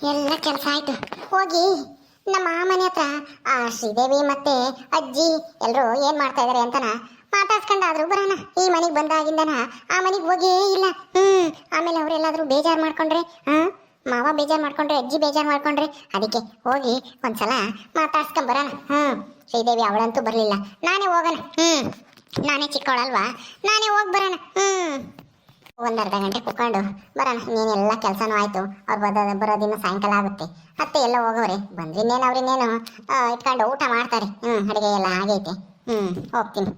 ಎಲ್ಲ ಕೆಲಸ ಆಯ್ತು. ಹೋಗಿ ನಮ್ಮ ಮನೆ ಹತ್ರ ಆ ಶ್ರೀದೇವಿ ಮತ್ತೆ ಅಜ್ಜಿ ಎಲ್ಲರೂ ಏನ್ ಮಾಡ್ತಾ ಇದಾರೆ ಅಂತನ ಮಾತಾಡ್ಸ್ಕೊಂಡಾದ್ರು ಬರೋಣ. ಈ ಮನೆಗೆ ಬಂದಾಗಿಂದನ ಆ ಮನೆಗೆ ಹೋಗೇ ಇಲ್ಲ. ಆಮೇಲೆ ಅವರೆಲ್ಲಾದ್ರೂ ಬೇಜಾರು ಮಾಡ್ಕೊಂಡ್ರೆ, ಮಾವ ಬೇಜಾರು ಮಾಡ್ಕೊಂಡ್ರೆ, ಅಜ್ಜಿ ಬೇಜಾರು ಮಾಡ್ಕೊಂಡ್ರೆ, ಅದಕ್ಕೆ ಹೋಗಿ ಒಂದ್ಸಲ ಮಾತಾಡ್ಸ್ಕೊಂಡ್ ಬರೋಣ. ಶ್ರೀದೇವಿ ಅವಳಂತೂ ಬರ್ಲಿಲ್ಲ, ನಾನೇ ಹೋಗೋಣ. ನಾನೇ ಚಿಕ್ಕವಳಲ್ವಾ, ನಾನೇ ಹೋಗಿ ಬರೋಣ. ಒಂದರ್ಧ ಗಂಟೆ ಕುತ್ಕೊಂಡು ಬರೋಣ. ಇನ್ನೇನೆಲ್ಲ ಕೆಲಸನೂ ಆಯ್ತು. ಅವ್ರು ಬರೋದಿನ ಸಾಯಂಕಾಲ ಆಗುತ್ತೆ. ಅತ್ತೆ ಎಲ್ಲ ಹೋಗೋರೆ, ಬಂದ್ರೆ ಇನ್ನೇನು ಅವ್ರಿನ್ನೇನು ಇಟ್ಕೊಂಡು ಊಟ ಮಾಡ್ತಾರೆ. ಅಡುಗೆ ಎಲ್ಲ ಆಗೈತೆ. ಹೋಗ್ತೀನಿ.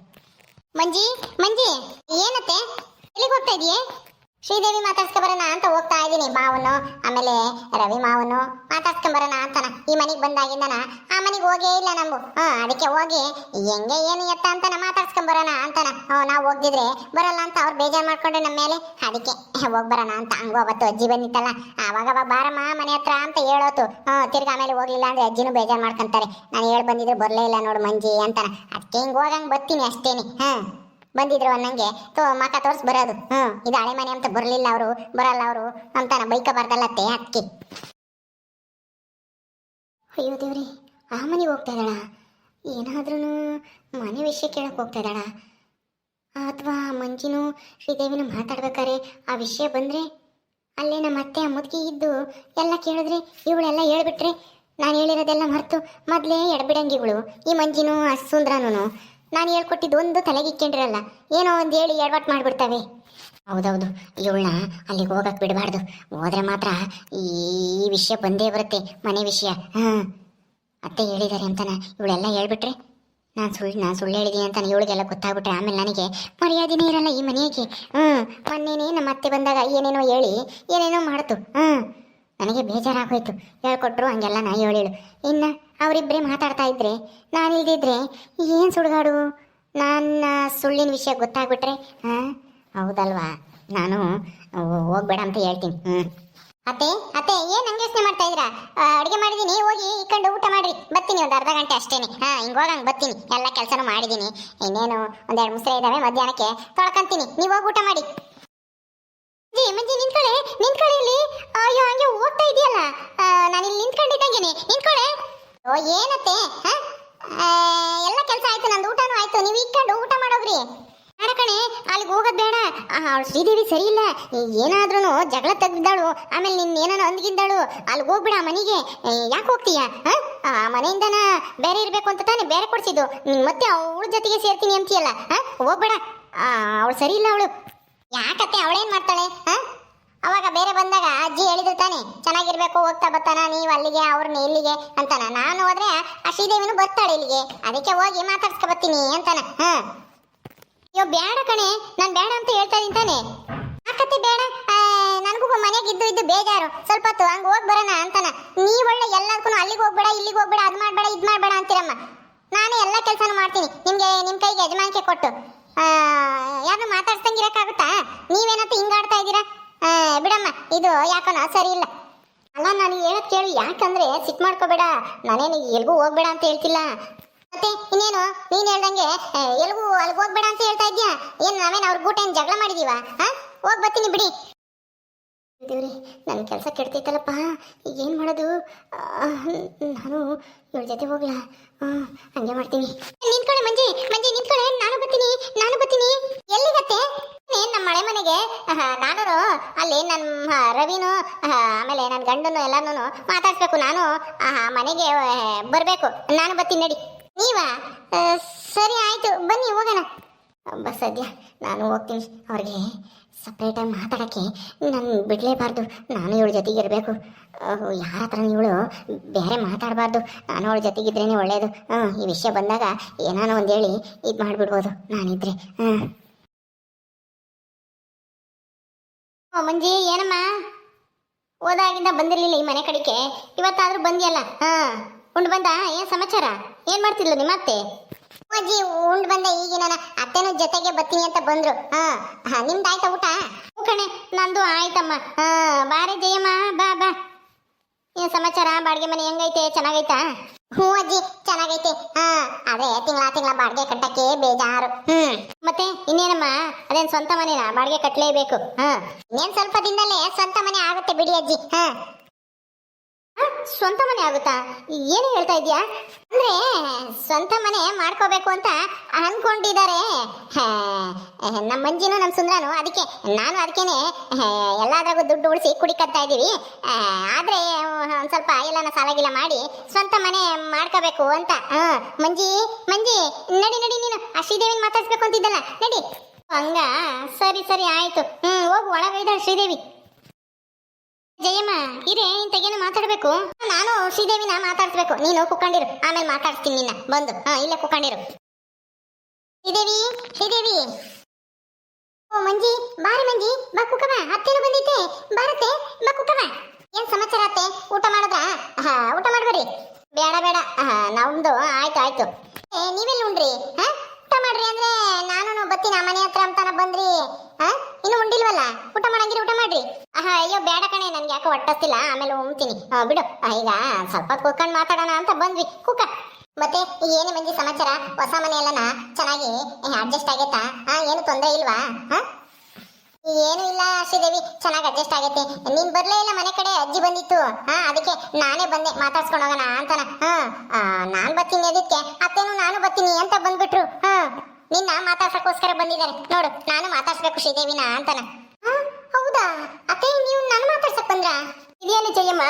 ಮಂಜಿ ಮಂಜಿ, ಏನತ್ತೆ ಎಲ್ಲಿಗೆ ಹೋಗ್ತಾ ಇದೀಯೇ? ಶ್ರೀದೇವಿ ಮಾತಾಡ್ಸ್ಕೊಂಬರೋಣ ಅಂತ ಹೋಗ್ತಾ ಇದ್ದೀನಿ. ಮಾವನು ಆಮೇಲೆ ರವಿ ಮಾವನು ಮಾತಾಡ್ಸ್ಕೊಂಬರೋಣ ಅಂತಾನ. ಈ ಮನೆಗೆ ಬಂದಾಗಿಂದನ ಆ ಮನೆಗೆ ಹೋಗೇ ಇಲ್ಲ ನಾವು. ಅದಕ್ಕೆ ಹೋಗಿ ಹೆಂಗೆ ಏನು ಎತ್ತ ಅಂತಾನ ಮಾತಾಡ್ಸ್ಕೊಂಬರೋಣ ಅಂತಾನ. ನಾವು ಹೋಗ್ದಿದ್ರೆ ಬರಲ್ಲ ಅಂತ ಅವ್ರು ಬೇಜಾರು ಮಾಡ್ಕೊಂಡ್ರೆ ನಮ್ಮ ಮೇಲೆ. ಅದಕ್ಕೆ ಹೋಗ್ಬರೋಣ ಅಂತ. ಹಂಗು ಅವತ್ತು ಅಜ್ಜಿ ಬಂದಿತ್ತಲ್ಲ, ಆವಾಗ ಬಾರಮ್ಮ ಮನೆ ಹತ್ರ ಅಂತ ಹೇಳೋತು. ತಿರ್ಗಿ ಆಮೇಲೆ ಹೋಗ್ಲಿಲ್ಲ ಅಂದ್ರೆ ಅಜ್ಜಿನೂ ಬೇಜಾರು ಮಾಡ್ಕೊಂತಾರೆ. ನಾನು ಹೇಳಿ ಬಂದಿದ್ರೆ ಬರಲೇ ಇಲ್ಲ ನೋಡು ಮಂಜಿ ಅಂತಾನ. ಅದಕ್ಕೆ ಹಿಂಗೆ ಹೋಗಂಗೆ ಬರ್ತೀನಿ ಅಷ್ಟೇನೆ. ಬಂದಿದ್ರು ಅನ್ನಂಗೆ ಮಕ ತೋರ್ಸ್ ಬರೋದು. ಇದು ಹಳೆ ಮನೆ ಅಂತ ಬರ್ಲಿಲ್ಲ ಅವರು, ಬರಲ್ಲ ಅವರು ಅಂತಾನ ಬೈಕ ಬರ್ದಲ್ಲತ್ತೆ. ಅದಕ್ಕೆ ಅಯ್ಯೋ ದೇವ್ರಿ, ಆ ಮನೆಗೆ ಹೋಗ್ತಾ ಇದ್ದಾಳ? ಏನಾದ್ರೂ ಮನೆ ವಿಷಯ ಕೇಳಕ್ ಹೋಗ್ತಾ ಇದ್ದಾಳ? ಅಥವಾ ಮಂಜಿನೂ ಶ್ರೀದೇವಿನೂ ಮಾತಾಡ್ಬೇಕಾರೆ ಆ ವಿಷಯ ಬಂದ್ರೆ ಅಲ್ಲೇ ನಮ್ಮ ಅತ್ತೆ ಆ ಮುದುಕಿ ಇದ್ದು ಎಲ್ಲ ಕೇಳಿದ್ರೆ ಇವಳೆಲ್ಲ ಹೇಳ್ಬಿಟ್ರೆ ನಾನು ಹೇಳಿರೋದೆಲ್ಲ ಮರ್ತು ಮೊದಲೇ ಎಡಬಿಡಂಗಿಗಳು ಈ ಮಂಜಿನೂ ಆ ಸುಂದ್ರನೂ ನಾನು ಹೇಳ್ಕೊಟ್ಟಿದ್ದು ಒಂದು ತಲೆಗೆ ಇಕ್ಕೊಂಡಿರಲ್ಲ, ಏನೋ ಒಂದು ಹೇಳಿ ಎಡವಟ್ಟು ಮಾಡಿಬಿಡ್ತವೆ. ಹೌದೌದು, ಇವಳನ್ನ ಅಲ್ಲಿಗೆ ಹೋಗಕ್ಕೆ ಬಿಡಬಾರ್ದು. ಹೋದ್ರೆ ಮಾತ್ರ ಈ ವಿಷಯ ಬಂದೇ ಬರುತ್ತೆ, ಮನೆ ವಿಷಯ. ಅತ್ತೆ ಹೇಳಿದ್ದಾರೆ ಅಂತಾನೆ ಇವಳೆಲ್ಲ ಹೇಳ್ಬಿಟ್ರೆ ನಾನು ಸುಳ್ಳು ಹೇಳಿದ್ದೀನಿ ಅಂತಾನೆ ಇವಳಿಗೆಲ್ಲ ಗೊತ್ತಾಗ್ಬಿಟ್ರೆ ಆಮೇಲೆ ನನಗೆ ಮರ್ಯಾದೆನೇ ಇರಲ್ಲ ಈ ಮನೆಗೆ. ಮೊನ್ನೆನೇ ನಮ್ಮ ಅತ್ತೆ ಬಂದಾಗ ಏನೇನೋ ಹೇಳಿ ಏನೇನೋ ಮಾಡ್ತು. ನನಗೆ ಬೇಜಾರಾಗೋಯ್ತು. ಹೇಳ್ಕೊಟ್ರು ಹಂಗೆಲ್ಲ ನಾ ಹೇಳಿಳು. ಇನ್ನು ಅವರಿಬ್ಬರೇ ಮಾತಾಡ್ತಾ ಇದ್ರೆ ನಾನು ಇಲ್ದಿದ್ರೆ ಏನು ಸುಡುಗಾಡು, ನನ್ನ ಸುಳ್ಳಿನ ವಿಷಯ ಗೊತ್ತಾಗ್ಬಿಟ್ರೆ ಹೌದಲ್ವಾ, ನಾನು ಹೋಗ್ಬೇಡ ಅಂತ ಹೇಳ್ತೀನಿ. ಅತ್ತೆ ಅತ್ತೆ, ಏನು ಹಂಗೆ ಯೋಚನೆ ಮಾಡ್ತಾ ಇದ್ದೀರಾ? ಅಡುಗೆ ಮಾಡಿದ್ದೀನಿ, ಹೋಗಿ ಇಕ್ಕೊಂಡು ಊಟ ಮಾಡ್ರಿ. ಬರ್ತೀನಿ, ಒಂದು ಅರ್ಧ ಗಂಟೆ ಅಷ್ಟೇನೆ. ಹಿಂಗೆ ಹೋಗಂಗೆ ಬರ್ತೀನಿ. ಎಲ್ಲ ಕೆಲಸನೂ ಮಾಡಿದ್ದೀನಿ. ಇನ್ನೇನು ಒಂದೆರಡು ಮುಸ್ರೆ ಇದ್ದಾವೆ, ಮಧ್ಯಾಹ್ನಕ್ಕೆ ತೊಳ್ಕೊಂತೀನಿ. ನೀವು ಹೋಗಿ ಊಟ ಮಾಡಿ. ಮಂಜಿ ನಿಂತ್ಕೊಳ್ಳೆ ಇಲ್ಲಿ. ಅಯ್ಯೋ ಹಂಗೆ ಹೋಗ್ತಾ ಇದೆಯಲ್ಲ, ನಾನು ಇಲ್ಲಿ ನಿಂತ್ಕೊಂಡಿದ್ದಂಗೆನೆ ನಿಂತ್ಕೊಳ್ಳೆ. ಏನತ್ತೆ? ಎಲ್ಲ ಕೆಲಸ ಆಯ್ತು, ನಂದು ಊಟನೂ ಆಯ್ತು. ನೀವು ಇಕ್ಕೊಂಡು ಊಟ ಮಾಡೋಗ್ರಿ. ಬೇಡ ಕಣೆ, ಅಲ್ಲಿಗೆ ಹೋಗೋದು ಬೇಡ. ಅವಳು ಶ್ರೀದೇವಿ ಸರಿ ಇಲ್ಲ, ಏನಾದ್ರೂ ಜಗಳ ತೆಗ್ದಾಳು, ಆಮೇಲೆ ನಿನ್ನ ಏನಾನ ಅಂದ್ಗಿದ್ದಾಳು. ಅಲ್ಲಿಗೆ ಹೋಗ್ಬಿಡ ಮನೆಗೆ. ಯಾಕೆ ಹೋಗ್ತೀಯ? ಆ ಮನೆಯಿಂದನ ಬೇರೆ ಇರಬೇಕು ಅಂತ ತಾನೇ ಬೇರೆ ಕೊಡ್ಸಿದ್ದು. ಮತ್ತೆ ಅವಳ ಜೊತೆಗೆ ಸೇರ್ತೀನಿ ಅಂತೀಯಲ್ಲ, ಹೋಗ್ಬೇಡ. ಅವಳು ಸರಿ ಇಲ್ಲ ಅವಳು. ಯಾಕತ್ತೆ, ಅವಳೇನ್ ಮಾಡ್ತಾಳೆ? ಅವಾಗ ಬೇರೆ ಬಂದಾಗ ಅಜ್ಜಿ ಹೇಳಿದ್ರು ತಾನೆ ಚೆನ್ನಾಗಿರ್ಬೇಕು, ಹೋಗ್ತಾ ಬರ್ತಾನ, ನೀವು ಅಲ್ಲಿಗೆ ಅವ್ರನ್ನ ಇಲ್ಲಿಗೆ ಅಂತಾನ. ನಾನು ಹೋದ್ರೆ ಆ ಶ್ರೀದೇವಿನೂ ಬರ್ತಾಳೆ ಇಲ್ಲಿಗೆ, ಅದಕ್ಕೆ ಹೋಗಿ ಮಾತಾಡ್ಸ್ಕೊ ಬರ್ತೀನಿ ಅಂತಾನ. ಅಯ್ಯೋ ಬೇಡ ಕಣೆ, ನಾನು ಬೇಡ ಅಂತ ಹೇಳ್ತಾ ಇದ್ದೀನಿ ತಾನೆ. ಯಾಕತ್ತೆ ಬೇಡ? ನನಗೂ ಮನೆಗೆ ಇದ್ದು ಬೇಜಾರು. ಸ್ವಲ್ಪ ಹೊತ್ತು ಹಂಗೆ ಹೋಗಿ ಬರೋಣ ಅಂತಾನ. ನೀವೊಳ್ಳೆ ಎಲ್ಲದಕ್ಕೂ ಅಲ್ಲಿಗೆ ಹೋಗ್ಬೇಡ, ಇಲ್ಲಿಗೆ ಹೋಗ್ಬೇಡ, ಅದು ಮಾಡಬೇಡ, ಇದು ಮಾಡಬೇಡ ಅಂತೀರಮ್ಮ. ನಾನೇ ಎಲ್ಲ ಕೆಲಸನೂ ಮಾಡ್ತೀನಿ ನಿಮಗೆ, ನಿಮ್ಮ ಕೈಗೆ ಯಜಮಾನಿಕೆ ಕೊಟ್ಟು. ಯಾರನ್ನು ಮಾತಾಡ್ಸಂಗಿರಕ್ಕಾಗುತ್ತಾ? ನೀವೇನಂತ ಹಿಂಗಾಡ್ತಾ ಇದ್ದೀರಾ? ಬಿಡಮ್ಮ, ಇದು ಯಾಕನ ಸರಿ ಇಲ್ಲ. ಅಲ್ಲ, ನಾನು ಹೇಳೋದು ಕೇಳಿ, ಯಾಕಂದ್ರೆ ಸಿಟ್ಟು ಮಾಡ್ಕೋಬೇಡ. ನಾನೇನು ಎಲ್ಗೂ ಹೋಗ್ಬೇಡ ಅಂತ ಹೇಳ್ತಿಲ್ಲ. ಮತ್ತೆ ಇನ್ನೇನು ನೀನು ಹೇಳ್ದಂಗೆ ಎಲ್ಗೂ ಅಲ್ಲಿಗೆ ಹೋಗ್ಬೇಡ ಅಂತ ಹೇಳ್ತಾ ಇದ್ಯಾ? ಏನು ನಾವೇನು ಅವ್ರ ಗೂಟ ಏನು ಜಗಳ ಮಾಡಿದೀವ? ಹೋಗಿ ಬರ್ತೀನಿ ಬಿಡಿ. ದೇವ್ರಿ, ನನ್ನ ಕೆಲಸ ಕೆಡ್ತೈತಲ್ಲಪ್ಪ, ಈಗ ಏನು ಮಾಡೋದು? ನಾನು ಇವಳ ಜೊತೆ ಹೋಗ್ಲಾ? ಹಂಗೆ ಮಾಡ್ತೀನಿ. ನಿಂತ್ಕೊಳ್ಳೆ ಮಂಜಿ ನಿಂತ್ಕೊಳ್ಳೆ, ನಾನು ಬರ್ತೀನಿ. ಎಲ್ಲಿಗತ್ತೆ? ನಮ್ಮ ಮಳೆ ಮನೆಗೆ. ನಾನು ಅಲ್ಲಿ ನನ್ನ ರವಿನು ಆಮೇಲೆ ನನ್ನ ಗಂಡನು ಎಲ್ಲಾನು ಮಾತಾಡ್ಸ್ಬೇಕು. ನಾನು ಮನೆಗೆ ಬರಬೇಕು. ನಾನು ಬರ್ತೀನಿ ನಡಿ. ನೀವಾ? ಸರಿ ಆಯ್ತು, ಬನ್ನಿ ಹೋಗೋಣ. ಸದ್ಯ ನಾನು ಹೋಗ್ತೀನಿ. ಅವ್ರಿಗೆ ಸಪ್ರೇಟಾಗಿ ಮಾತಾಡೋಕ್ಕೆ ನಾನು ಬಿಡಲೇಬಾರ್ದು. ನಾನು ಇವಳ ಜೊತೆಗೆ ಇರಬೇಕು. ಯಾರ ಹತ್ರ ಇವಳು ಬೇರೆ ಮಾತಾಡಬಾರ್ದು. ನಾನು ಅವಳ ಜೊತೆಗಿದ್ರೇ ಒಳ್ಳೆಯದು. ಈ ವಿಷಯ ಬಂದಾಗ ಏನಾನೋ ಒಂದು ಹೇಳಿ ಇದು ಮಾಡಿಬಿಡ್ಬೋದು ನಾನಿದ್ರೆ. ಮಂಜಿ, ಏನಮ್ಮ ಹೋದಾಗಿಂದ ಬಂದಿರಲಿಲ್ಲ ಈ ಮನೆ ಕಡೆಗೆ, ಇವತ್ತಾದ್ರೂ ಬಂದಿಯಲ್ಲ. ಉಂಡು ಬಂದ? ಏನು ಸಮಾಚಾರ? ಏನು ಮಾಡ್ತಿದ್ಲು ನಿಮ್ಮ ಅತ್ತೆ? ಅಜ್ಜಿ ಉಂಡು ಬಂದೆ ಈಗ. ನಾನು ಅತ್ತೆನೂ ಜೊತೆಗೆ ಬರ್ತೀನಿ ಅಂತ ಬಂದ್ರು. ನಿಮ್ದು ಆಯ್ತಾ ಊಟ? ಕಣೆ, ನಂದು ಆಯ್ತಮ್ಮ. ಬಾರೆ ಜಯಮ್ಮ, ಬಾ ಬಾ. ಏನು ಸಮಾಚಾರ? ಬಾಡಿಗೆ ಮನೆ ಹೆಂಗೈತೆ? ಚೆನ್ನಾಗೈತಾ? ಹ್ಞೂ ಅಜ್ಜಿ, ಚೆನ್ನಾಗೈತೆ. ಅದೇ ತಿಂಗಳ ಬಾಡಿಗೆ ಕಟ್ಟಕ್ಕೆ ಬೇಜಾರು. ಮತ್ತೆ ಇನ್ನೇನಮ್ಮ, ಅದೇನು ಸ್ವಂತ ಮನೆನಾ? ಬಾಡಿಗೆ ಕಟ್ಟಲೇಬೇಕು. ಇನ್ನೇನು ಸ್ವಲ್ಪ ದಿನದಲ್ಲೇ ಸ್ವಂತ ಮನೆ ಆಗುತ್ತೆ ಬಿಡಿ ಅಜ್ಜಿ. ಸ್ವಂತ ಮನೆ ಆಗುತ್ತಾ? ಏನು ಹೇಳ್ತಾ ಇದೀಯಾ? ಅಂದ್ರೆ ಸ್ವಂತ ಮನೆ ಮಾಡ್ಕೋಬೇಕು ಅಂತ ಅನ್ಕೊಂಡಿದ್ದಾರೆ ನಮ್ಮ ಮಂಜಿನೂ ನಮ್ಮ ಸುಂದ್ರನು. ಅದಕ್ಕೆ ನಾನು ಅದಕ್ಕೇನೆ ಎಲ್ಲಾದ್ರಾಗೂ ದುಡ್ಡು ಉಳಿಸಿ ಕುಡಿಕತ್ತಾ ಇದ್ದೀವಿ. ಆದ್ರೆ ಒಂದ್ ಸ್ವಲ್ಪ ಎಲ್ಲಾನ ಸಾಲಾಗಿಲ್ಲ ಮಾಡಿ ಸ್ವಂತ ಮನೆ ಮಾಡ್ಕೋಬೇಕು ಅಂತ. ಮಂಜಿ ಮಂಜಿ ನಡಿ ನಡಿ, ನೀನು ಆ ಶ್ರೀದೇವಿನ ಮಾತಾಡ್ಸ್ಬೇಕು ಅಂತಿದ್ದಲ್ಲ, ನಡಿ. ಹಂಗ ಸರಿ ಸರಿ ಆಯ್ತು. ಹೋಗು, ಒಳಗಿದ್ದಾಳೆ ಶ್ರೀದೇವಿ. ಜಯಮ್ಮ ಇರೇ, ಇಂತಗೇನು ಮಾತಾಡ್ಬೇಕು. ನಾನು ಶ್ರೀದೇವಿನ ಮಾತಾಡ್ಸ್ಬೇಕು, ನೀನು ಕುತ್ಕೊಂಡಿರು, ಆಮೇಲೆ ಮಾತಾಡ್ತೀನಿ ನಿನ್ನ ಬಂದು. ಇಲ್ಲೇ ಕುತ್ಕೊಂಡಿರು. ಶ್ರೀದೇವಿ ಶ್ರೀದೇವಿ. ಓ ಮಂಜಿ, ಬಾರಿ ಮಂಜಿ, ಬಾ ಕುಕ್ಕವ. ಅತ್ತೇನು ಬಂದಿತ್ತೆ, ಬಾರತ್ತೆ, ಬಾ ಕುಕ್ಕವ. ಏನ್ ಸಮಾಚಾರ ಅತ್ತೆ? ಊಟ ಮಾಡಿದ್ರ? ಊಟ ಮಾಡ್ಬರಿ. ಬೇಡ ಬೇಡ, ನಮ್ದು ಆಯ್ತು ಆಯ್ತು. ನೀವೆಲ್ಲ ಉಂಡ್ರಿ? ಊಟ ಮಾಡ್ರಿ ಅಂದ್ರೆ ನಾನು ಬತ್ತೀನಿ ಆ ಮನೆ ಹತ್ರ ಅಂತಾನ ಬಂದ್ರಿ. ಇನ್ನು ಉಂಡಿಲ್ವಲ್ಲ, ಊಟ ಮಾಡಂಗಿರಿ, ಊಟ ಮಾಡ್ರಿ. ಅಯ್ಯೋ ಬೇಡ ಕಣೆ, ನನ್ಗೆ ಯಾಕೋ ಹೊಟ್ಟಸ್ತಿಲ್ಲ, ಆಮೇಲೆ ಉಣ್ತೀನಿ. ಬಿಡು, ಈಗ ಸ್ವಲ್ಪ ಕೂತ್ಕೊಂಡು ಮಾತಾಡೋಣ ಅಂತ ಬಂದ್ವಿ. ಕುಕ್ಕ. ಮತ್ತೆ ಏನೇ ಮಂಜಿ ಸಮಾಚಾರ? ಹೊಸ ಮನೆ ಎಲ್ಲನ ಚೆನ್ನಾಗಿ ಅಡ್ಜಸ್ಟ್ ಆಗೈತಾ? ಏನು ತೊಂದರೆ ಇಲ್ವಾ? ಏನು ಇಲ್ಲ ಶ್ರೀದೇವಿ, ಚೆನ್ನಾಗಿ ಅಡ್ಜಸ್ಟ್ ಆಗೈತೆ. ನೀನ್ ಬರ್ಲೇ ಇಲ್ಲ ಮನೆ ಕಡೆ, ಅಜ್ಜಿ ಬಂದಿತ್ತು. ಅದಕ್ಕೆ ನಾನೇ ಬಂದೆ ಮಾತಾಡ್ಸ್ಕೊಂಡು ಹೋಗೋಣ ಅಂತಾನ. ನಾನ್ ಬರ್ತೀನಿ ಅದಕ್ಕೆ, ಅತ್ತೇನು ನಾನು ಬರ್ತೀನಿ ಅಂತ ಬಂದ್ಬಿಟ್ರು. ನಿನ್ನ ಮಾತಾಡ್ಸಕ್ಕೋಸ್ಕರ ಬಂದಿದ್ದಾರೆ ನೋಡು. ನಾನು ಮಾತಾಡ್ಸ್ಬೇಕು ಶ್ರೀದೇವಿನ ಅಂತಾನ. ಹೌದಾ ಅತ್ತೆ, ನೀವು ನಾನು ಮಾತಾಡ್ಸಕ್ ಬಂದ್ರ? ಇದೇನು ಜಯಮ್ಮ,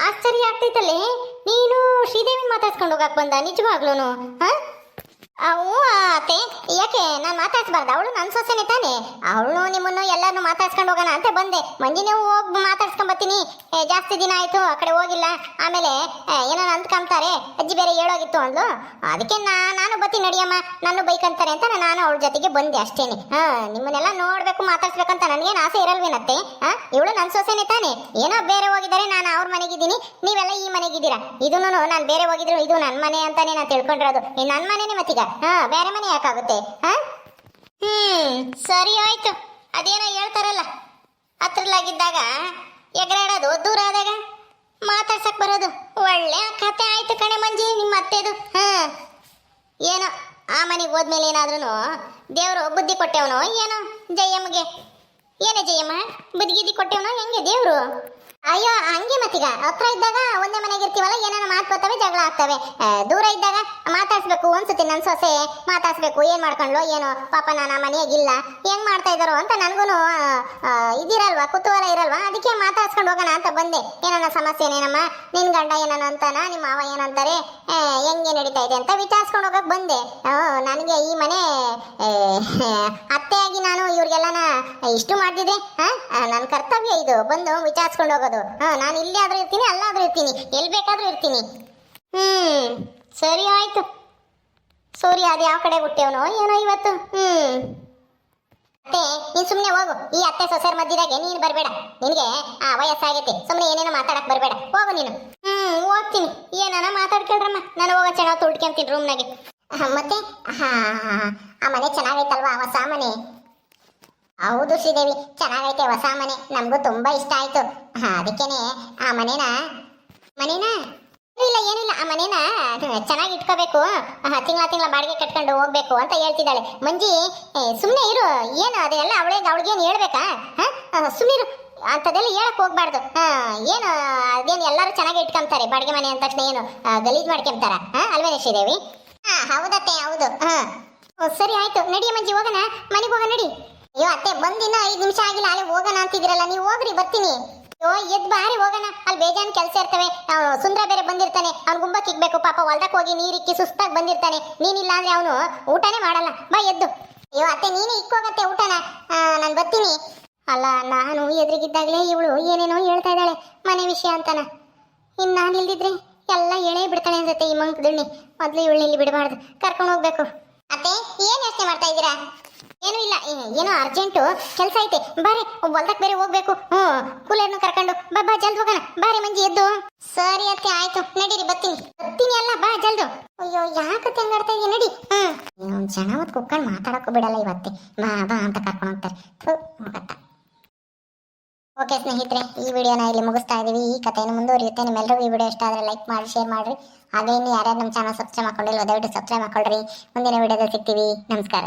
ಆಶ್ಚರ್ಯ ಆಗ್ತೈತಲ್ಲೇ, ನೀನು ಶ್ರೀದೇವಿನ ಮಾತಾಡ್ಸ್ಕೊಂಡು ಹೋಗಕ್ ಬಂದ ನಿಜವಾಗ್ಲೂನು? ಅತ್ತೆ, ಯಾಕೆ ನಾನು ಮಾತಾಡ್ಸ್ಬಾರ್ದು? ಅವಳು ನನ್ನ ಸೊಸೆನೆ ತಾನೆ, ಅವಳು ನಿಮ್ಮನ್ನು ಎಲ್ಲಾರು ಮಾತಾಡ್ಸ್ಕೊಂಡು ಹೋಗೋಣ ಅಂತ ಬಂದೆ. ಮಂಜಿನೇ ಹೋಗಿ ಮಾತಾಡ್ಸ್ಕೊಂಡ್ ಬರ್ತೀನಿ, ಜಾಸ್ತಿ ದಿನ ಆಯ್ತು ಆ ಕಡೆ ಹೋಗಿಲ್ಲ, ಆಮೇಲೆ ಏನೋ ಅಂದ್ಕೊಂತಾರೆ, ಅಜ್ಜಿ ಬೇರೆ ಹೇಳೋಗಿತ್ತು ಅಂದ್ಲು. ಅದಕ್ಕೆ ನಾನು ಬರ್ತೀನಿ ನಡಿಯಮ್ಮ, ನಾನು ಬೈಕಂತಾರೆ ಅಂತ ನಾನು ಅವಳ ಜೊತೆಗೆ ಬಂದೆ ಅಷ್ಟೇನೆ. ನಿಮ್ಮನ್ನೆಲ್ಲ ನೋಡ್ಬೇಕು ಮಾತಾಡ್ಸ್ಬೇಕಂತ ನನಗೇನು ಆಸೆ ಇರಲ್ವೇನತ್ತೆ? ಇವಳು ನನ್ನ ಸೊಸೆನೆ ತಾನೆ, ಏನೋ ಬೇರೆ ಹೋಗಿದ್ದಾರೆ, ನಾನು ಅವ್ರ ಮನೆಗಿದ್ದೀನಿ, ನೀವೆಲ್ಲ ಈ ಮನೆಗಿದ್ದೀರಾ. ಇದನ್ನು ನಾನು ಬೇರೆ ಹೋಗಿದ್ರು ಇದು ನನ್ನ ಮನೆ ಅಂತಾನೆ ನಾನು ತಿಳ್ಕೊಂಡಿರೋದು. ನನ್ನ ಮನೆನೇ ಮತ್ತೀಗ ಬೇರೆ ಮನೆ ಯಾಕಾಗುತ್ತೆ? ಸರಿ ಆಯ್ತು. ಅದೇನೋ ಹೇಳ್ತಾರಲ್ಲ, ಹತ್ರಲಾಗಿದ್ದಾಗ ಎಗರಾಡೋದು, ದೂರ ಆದಾಗ ಮಾತಾಡ್ಸಕ್ ಬರೋದು. ಒಳ್ಳೆ ಕತೆ ಆಯ್ತು ಕಣೆ ಮಂಜಿ ನಿಮ್ಮ ಅತ್ತೆದು. ಏನೋ ಆ ಮನೆಗೆ ಹೋದ್ಮೇಲೆ ಏನಾದ್ರೂ ದೇವ್ರು ಬುದ್ಧಿ ಕೊಟ್ಟೆವನೋ ಏನೋ ಜಯಮ್ಮಗೆ. ಏನೇ ಜಯಮ್ಮ, ಬುದ್ಧಿಗಿದ್ದಿ ಕೊಟ್ಟೆವನೋ ಹೆಂಗೆ ದೇವ್ರು? ಅಯ್ಯೋ ಹಂಗೆ ಮತ್ತೀಗ ಹತ್ರ ಇದ್ದಾಗ ಒಂದೇ ಮನೆಗೆ ಇರ್ತೀವಲ್ಲ, ಏನಾನ ಮಾತು ಬರ್ತವೆ, ಜಗಳ ಆಗ್ತವೆ. ದೂರ ಇದ್ದಾಗ ಮಾತಾಡ್ಸ್ಬೇಕು ಅನ್ಸುತ್ತೆ. ನನ್ನ ಸೊಸೆ ಮಾತಾಡ್ಸ್ಬೇಕು, ಏನ್ ಮಾಡ್ಕೊಂಡ್ಲು ಏನೋ ಪಾಪ, ನಾನು ಆ ಮನೆಯಾಗಿಲ್ಲ, ಹೆಂಗ್ ಮಾಡ್ತಾ ಇದ್ದಾರೋ ಅಂತ ನನಗೂ ಇದಿರಲ್ವಾ, ಕುತೂಹಲ ಇರಲ್ವಾ? ಅದಕ್ಕೆ ಮಾತಾಡ್ಸ್ಕೊಂಡು ಹೋಗೋಣ ಅಂತ ಬಂದೆ. ಏನಾನ ಸಮಸ್ಯೆ ಏನೇನಮ್ಮ, ನಿನ್ ಗಂಡ ಏನಾನ ಅಂತಾನ, ನಿಮ್ಮ ಮಾವ ಏನಂತಾರೆ, ಹೆಂಗೆ ನಡೀತಾ ಇದೆ ಅಂತ ವಿಚಾರಿಸ್ಕೊಂಡು ಹೋಗಕ್ ಬಂದೆ. ನನಗೆ ಈ ಮನೆ ಅತ್ತೆಯಾಗಿ ನಾನು ಇವ್ರಿಗೆಲ್ಲನ ಇಷ್ಟು ಮಾಡ್ತಿದ್ದೆ. ನನ್ನ ಕರ್ತವ್ಯ ಇದು, ಬಂದು ವಿಚಾರಿಸ್ಕೊಂಡು ಹೋಗೋದು. ನಾನು ಇಲ್ಲಿ ಆದ್ರೂ ಇರ್ತೀನಿ, ಅಲ್ಲಾದ್ರೂ ಇರ್ತೀನಿ, ಎಲ್ಲಿ ಬೇಕಾದ್ರೂ ಇರ್ತೀನಿ. ಸರಿ ಆಯ್ತು. ಸೂರ್ಯ ಅದು ಯಾವ ಕಡೆ ಹುಟ್ಟೆವನೋ ಏನೋ ಇವತ್ತು. ಅತ್ತೆ ನೀನ್ ಸುಮ್ನೆ ಹೋಗು, ಈ ಅತ್ತೆ ಸೊಸೆರ್ ಮಧ್ಯದಾಗೆ ನೀನು ಬರಬೇಡ. ನಿನಗೆ ವಯಸ್ಸಾಗೈತೆ, ಸುಮ್ನೆ ಏನೇನೋ ಮಾತಾಡಕ್ ಬರಬೇಡ, ಹೋಗು ನೀನು. ಹೋಗ್ತೀನಿ, ಏನಾನ ಮಾತಾಡ್ಕೊಳ್ರಮ್ಮ, ನಾನು ಹೋಗೋ ಚೆನ್ನಾಗಿ ತುಳ್ಕೊಂತೀನಿ ರೂಮ್ನಾಗೆ. ಮತ್ತೆ ಆ ಮನೆ ಚೆನ್ನಾಗೈತಲ್ವಾ, ಹೊಸ ಮನೆ? ಹೌದು ಶ್ರೀದೇವಿ, ಚೆನ್ನಾಗೈತೆ ಹೊಸ ಮನೆ, ನಮಗೂ ತುಂಬಾ ಇಷ್ಟ ಆಯ್ತು. ಅದಕ್ಕೇನೆ ಆ ಮನೇನ ಏನಿಲ್ಲ ಆ ಮನೇನ ಚೆನ್ನಾಗಿ ಇಟ್ಕೋಬೇಕು, ತಿಂಗಳ ಬಾಡಿಗೆ ಕಟ್ಕೊಂಡು ಹೋಗ್ಬೇಕು ಅಂತ ಹೇಳ್ತಿದ್ದಾಳೆ ಮಂಜಿ. ಸುಮ್ಮನೆ ಇರು, ಏನು ಅದೆಲ್ಲ ಅವಳಿಗೇನು ಹೇಳ್ಬೇಕಾ? ಸುಮ್ಮನಿರು, ಅಂಥದ್ದೆಲ್ಲ ಹೇಳಕ್ ಹೋಗ್ಬಾರ್ದು. ಏನು ಅದೇನು ಎಲ್ಲರೂ ಚೆನ್ನಾಗಿ ಇಟ್ಕೊಂತಾರೆ, ಬಾಡಿಗೆ ಮನೆ ಅಂದ ತಕ್ಷಣ ಏನು ಗಲೀಜ್ ಮಾಡ್ಕೊಂತಾರ ಅಲ್ವೇನೆ ಶ್ರೀದೇವಿ? ಹೌದತ್ತೆ ಹೌದು. ಸರಿ ಆಯ್ತು, ನಡಿಯ ಮಂಜಿ, ಹೋಗೋಣ ಮನೆಗೆ, ಹೋಗೋಣ ನಡಿ. ಅಯ್ಯೋ ಅತ್ತೆ, ಬಂದಿನ 5 ನಿಮಿಷ ಆಗಿಲ್ಲ, ಅಲ್ಲಿ ಹೋಗೋಣ ಅಂತಿದ್ರಲ್ಲ, ನೀವು ಹೋಗ್ರಿ, ಬರ್ತೀನಿ. ಅಯ್ಯೋ ಎದ್ ಬಾರಿ ಹೋಗೋಣ, ಅಲ್ಲಿ ಬೇಜಾನ್ ಕೆಲಸ ಇರ್ತವೆ. ಸುಂದ್ರ ಬೇರೆ ಬಂದಿರ್ತಾನೆ, ಅವ್ನು ಗುಂಬಕ್ ಇಕ್ಬೇಕು ಪಾಪ, ಹೊಲ್ದಕ್ಕೆ ಹೋಗಿ ನೀರಿಕ್ಕಿ ಸುಸ್ತಾಗಿ ಬಂದಿರ್ತಾನೆ. ನೀನಿಲ್ಲ ಅಂದ್ರೆ ಅವನು ಊಟನೇ ಮಾಡಲ್ಲ. ಬಾ ಎದ್ದು. ಅಯ್ಯೋ ಅತ್ತೆ, ನೀನೇ ಇಕ್ಕೋಗತ್ತೆ ಊಟನ, ನಾನು ಬರ್ತೀನಿ. ಅಲ್ಲ, ನಾನು ಎದುರಿಗಿದ್ದಾಗಲೇ ಇವಳು ಏನೇನೋ ಹೇಳ್ತಾ ಇದ್ದಾಳೆ ಮನೆ ವಿಷಯ ಅಂತಾನ. ಇನ್ನು ನಾನು ಇಲ್ದಿದ್ರೆ ಎಲ್ಲ ಎಳೆ ಬಿಡ್ತಾಳೆ ಅನ್ಸುತ್ತೆ ಈ ಮಂಕದಣ್ಣಿ. ಮೊದಲು ಇವಳು ಇಲ್ಲಿ ಬಿಡಬಾರ್ದು, ಕರ್ಕೊಂಡು ಹೋಗ್ಬೇಕು. ಅತ್ತೆ ಏನ್ ಯೋಚನೆ ಮಾಡ್ತಾ ಇದ್ದೀರಾ? ಏನೂ ಇಲ್ಲ, ಏನೋ ಅರ್ಜೆಂಟು ಕೆಲಸ ಐತೆ, ಬಾರಿ ಹೊಲ್ದಕ್ಕೆ ಬೇರೆ ಹೋಗ್ಬೇಕು. ಕೂಲರ್ನು ಕರ್ಕೊಂಡು ಬಾ ಜಲ್ದಿ ಹೋಗೋಣ. ಬಾರಿ ಮಂಜಿ ಎದ್ದು. ಸರಿ ಅತ್ತೆ ಆಯ್ತು, ನಡೀರಿ, ಬರ್ತೀನಿ ಅಲ್ಲ, ಬಾ ಜಲ್ದು. ಅಯ್ಯೋ ಯಾಕತ್ತೆ ಹಂಗಾಡ್ತಾ ಇದೀಯ, ನಡಿ. ಒಂದು ಜನ ಹೊತ್ತು ಕುತ್ಕೊಂಡು ಮಾತಾಡಕ್ಕೂ ಬಿಡಲ್ಲ ಇವತ್ತೆ, ಬಾ ಅಂತ ಕರ್ಕೊಂಡು ಹೋಗ್ತಾರೆ. ಓಕೆ ಸ್ನೇಹಿತರೆ, ಈ ವಿಡಿಯೋನ ಇಲ್ಲಿ ಮುಗಿಸ್ತಾ ಇದೀವಿ. ಈ ಕಥೆಯನ್ನು ಮುಂದುವರಿಯುತ್ತೆ. ನಿಮ್ಮೆಲ್ಲರಿಗೂ ಈ ವಿಡಿಯೋ ಇಷ್ಟ ಆದರೆ ಲೈಕ್ ಮಾಡಿ, ಶೇರ್ ಮಾಡಿರಿ. ಹಾಗೆ ಇನ್ನು ಯಾರ್ಯಾರು ನಮ್ಮ ಚಾನಲ್ ಸಬ್ಸ್ಕ್ರೈಬ್ ಮಾಡ್ಕೊಂಡಿಲ್ಲ ದಯವಿಟ್ಟು ಸಬ್ಸ್ಕ್ರೈಬ್ ಮಾಡ್ಕೊಳ್ರಿ. ಮುಂದಿನ ವಿಡಿಯೋದಲ್ಲಿ ಸಿಗ್ತೀವಿ. ನಮಸ್ಕಾರ.